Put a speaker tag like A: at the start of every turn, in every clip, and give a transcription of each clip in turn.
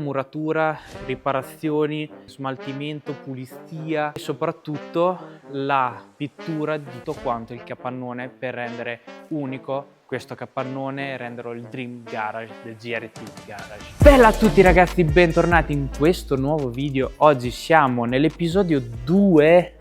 A: muratura, riparazioni, smaltimento, pulizia e soprattutto la pittura di tutto quanto il capannone per rendere unico questo capannone e renderlo il Dream Garage del GRT Garage. Bella a tutti ragazzi, bentornati in questo nuovo video. Oggi siamo nell'episodio 2,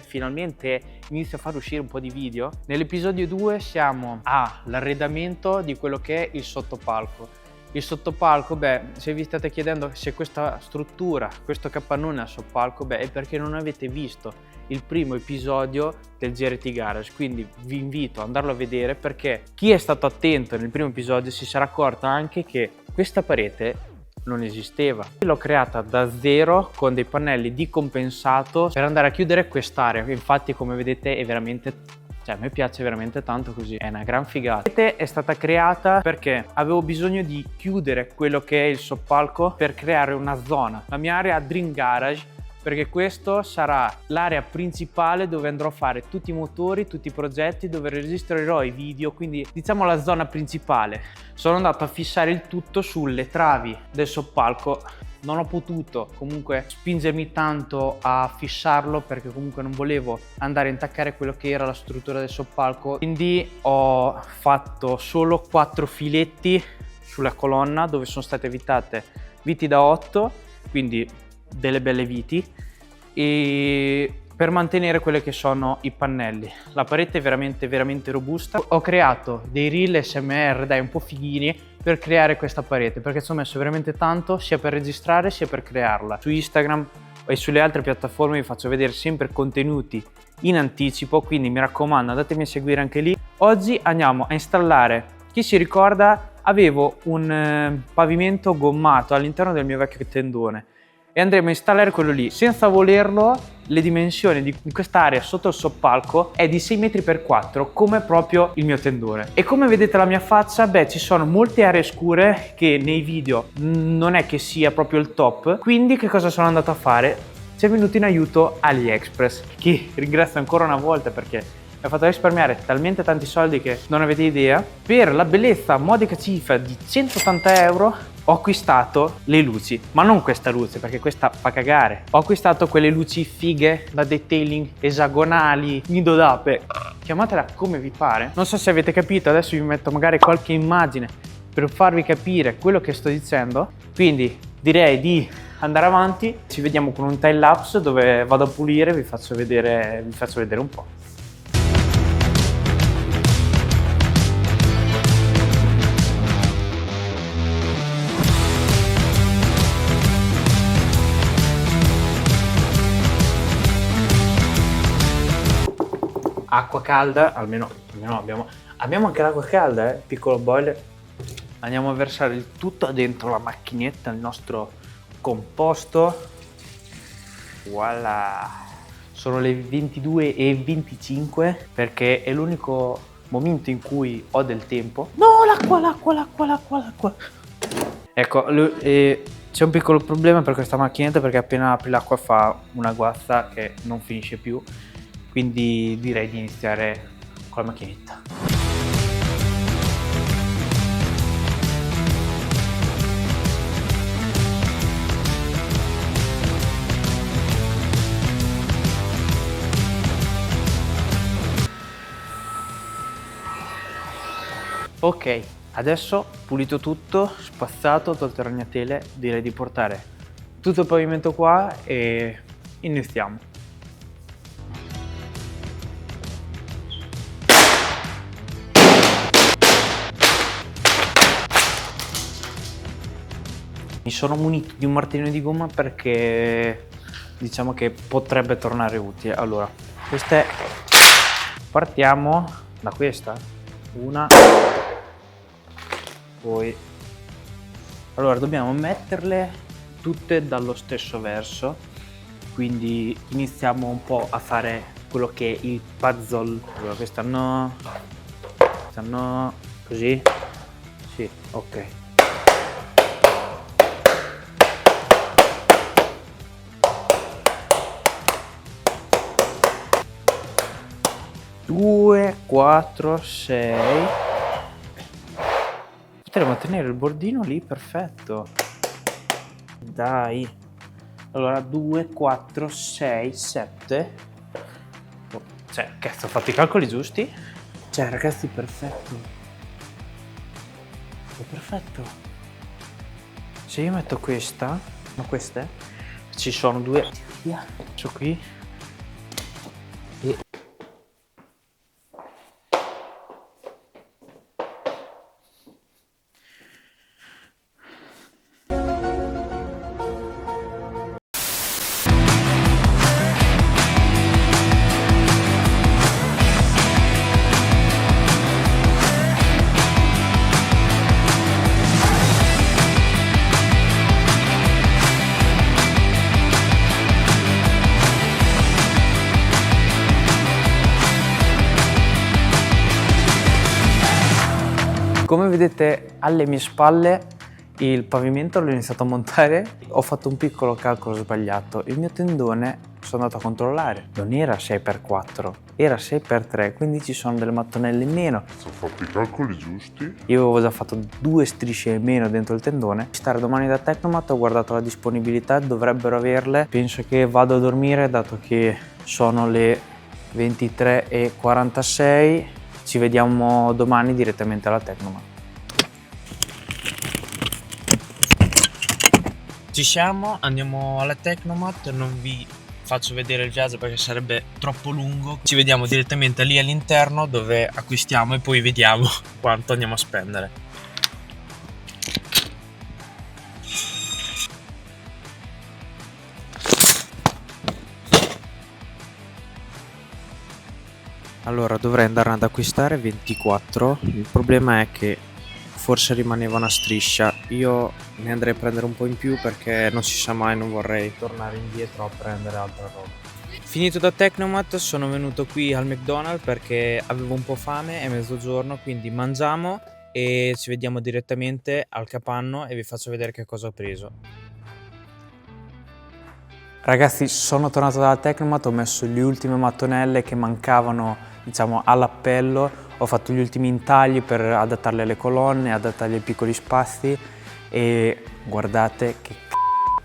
A: finalmente inizio a far uscire un po' di video. Nell'episodio 2 siamo all'arredamento di quello che è il sottopalco. Il sottopalco, se vi state chiedendo se questa struttura, questo capannone ha sottopalco, è perché non avete visto il primo episodio del GRT Garage, quindi vi invito ad andarlo a vedere, perché chi è stato attento nel primo episodio si sarà accorto anche che questa parete non esisteva. L'ho creata da zero con dei pannelli di compensato per andare a chiudere quest'area. Infatti, come vedete, è veramente, a me piace veramente tanto così, è una gran figata. La parete è stata creata perché avevo bisogno di chiudere quello che è il soppalco per creare una zona, la mia area Dream Garage, perché questo sarà l'area principale dove andrò a fare tutti i motori, tutti i progetti, dove registrerò i video, quindi diciamo la zona principale. Sono andato a fissare il tutto sulle travi del soppalco. Non ho potuto comunque spingermi tanto a fissarlo perché comunque non volevo andare a intaccare quello che era la struttura del soppalco, quindi ho fatto solo 4 filetti sulla colonna dove sono state evitate viti da 8, quindi delle belle viti, e per mantenere quelli che sono i pannelli. La parete è veramente robusta. Ho creato dei reel SMR un po' fighini per creare questa parete, perché ci ho messo veramente tanto sia per registrare sia per crearla. Su Instagram e sulle altre piattaforme vi faccio vedere sempre contenuti in anticipo, quindi mi raccomando andatemi a seguire anche lì. Oggi andiamo a installare, chi si ricorda avevo un pavimento gommato all'interno del mio vecchio tendone e andremo a installare quello lì. Senza volerlo, le dimensioni di quest'area sotto il soppalco è di 6 metri per 4, come proprio il mio tendone. E come vedete la mia faccia, ci sono molte aree scure che nei video non è che sia proprio il top. Quindi che cosa sono andato a fare? Ci è venuto in aiuto AliExpress, che ringrazio ancora una volta perché mi ha fatto risparmiare talmente tanti soldi che non avete idea. Per la bellezza modica cifra di 180 euro ho acquistato le luci, ma non questa luce perché questa fa cagare. Ho acquistato quelle luci fighe da detailing, esagonali, nido d'ape, chiamatela come vi pare. Non so se avete capito, adesso vi metto magari qualche immagine per farvi capire quello che sto dicendo. Quindi direi di andare avanti, ci vediamo con un time lapse dove vado a pulire, vi faccio vedere un po'. Acqua calda, almeno abbiamo anche l'acqua calda, piccolo boiler. Andiamo a versare il tutto dentro la macchinetta, il nostro composto. Voilà, sono le 22:25 perché è l'unico momento in cui ho del tempo. No, l'acqua. Ecco, c'è un piccolo problema per questa macchinetta perché appena apri l'acqua fa una guazza che non finisce più. Quindi direi di iniziare con la macchinetta. Ok, adesso pulito tutto, spazzato, tolto le ragnatele, direi di portare tutto il pavimento qua e iniziamo. Mi sono munito di un martellino di gomma perché diciamo che potrebbe tornare utile. Allora, partiamo da questa, una, poi, allora dobbiamo metterle tutte dallo stesso verso, quindi iniziamo un po' a fare quello che è il puzzle. Allora questa no, così, sì, ok. 2, 4, 6. Potremmo tenere il bordino lì, perfetto. Dai. Allora 2, 4, 6, 7. Cioè, cazzo, ho fatto i calcoli giusti? Cioè, ragazzi, perfetto. È perfetto. Se io metto questa, ma queste, ci sono due. Via. Faccio qui. E come vedete alle mie spalle il pavimento l'ho iniziato a montare, ho fatto un piccolo calcolo sbagliato, il mio tendone sono andato a controllare, non era 6x4, era 6x3, quindi ci sono delle mattonelle in meno.
B: Ho fatto i calcoli giusti.
A: Io avevo già fatto 2 strisce in meno dentro il tendone. Stare domani da Tecnomat, ho guardato la disponibilità, dovrebbero averle. Penso che vado a dormire dato che sono le 23:46. Ci vediamo domani direttamente alla Tecnomat. Ci siamo, andiamo alla Tecnomat, non vi faccio vedere il viaggio perché sarebbe troppo lungo. Ci vediamo direttamente lì all'interno dove acquistiamo e poi vediamo quanto andiamo a spendere. Allora dovrei andare ad acquistare 24, il problema è che forse rimaneva una striscia, io ne andrei a prendere un po' in più perché non si sa mai, non vorrei tornare indietro a prendere altra roba. Finito da Tecnomat sono venuto qui al McDonald's perché avevo un po' fame, è mezzogiorno, quindi mangiamo e ci vediamo direttamente al capanno e vi faccio vedere che cosa ho preso. Ragazzi, sono tornato dalla Tecnomat, ho messo le ultime mattonelle che mancavano, diciamo, all'appello, ho fatto gli ultimi intagli per adattarle alle colonne, adattarli ai piccoli spazi e guardate che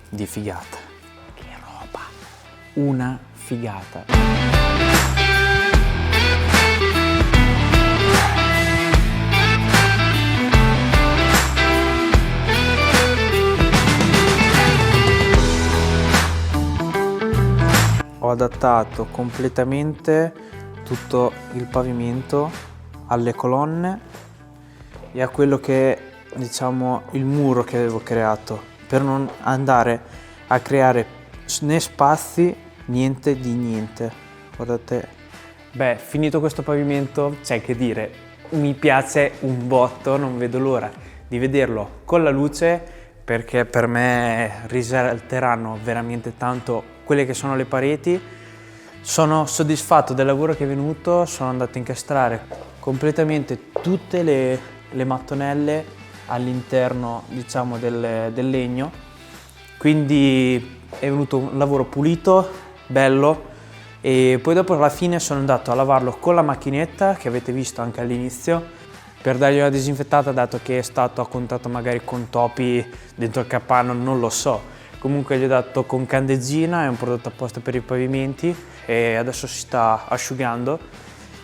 A: di figata, che roba, una figata. Ho adattato completamente tutto il pavimento alle colonne e a quello che è, diciamo, il muro che avevo creato per non andare a creare né spazi, niente di niente. Guardate. Beh, finito questo pavimento c'è che dire, mi piace un botto, non vedo l'ora di vederlo con la luce perché per me risalteranno veramente tanto quelle che sono le pareti. Sono soddisfatto del lavoro che è venuto, sono andato a incastrare completamente tutte le mattonelle all'interno, diciamo, del legno, quindi è venuto un lavoro pulito, bello, e poi dopo alla fine sono andato a lavarlo con la macchinetta che avete visto anche all'inizio per dargli una disinfettata, dato che è stato a contatto magari con topi dentro il capanno, non lo so. Comunque gli ho dato con candeggina, è un prodotto apposta per i pavimenti e adesso si sta asciugando.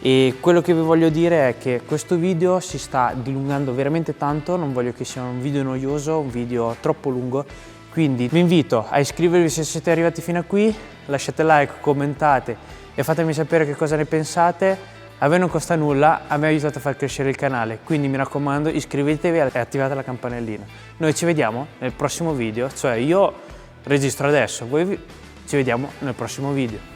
A: E quello che vi voglio dire è che questo video si sta dilungando veramente tanto, non voglio che sia un video noioso, un video troppo lungo, quindi vi invito a iscrivervi se siete arrivati fino a qui, lasciate like, commentate e fatemi sapere che cosa ne pensate. A voi non costa nulla, a me aiutate a far crescere il canale, quindi mi raccomando iscrivetevi e attivate la campanellina. Noi ci vediamo nel prossimo video, cioè io registro adesso, voi ci vediamo nel prossimo video.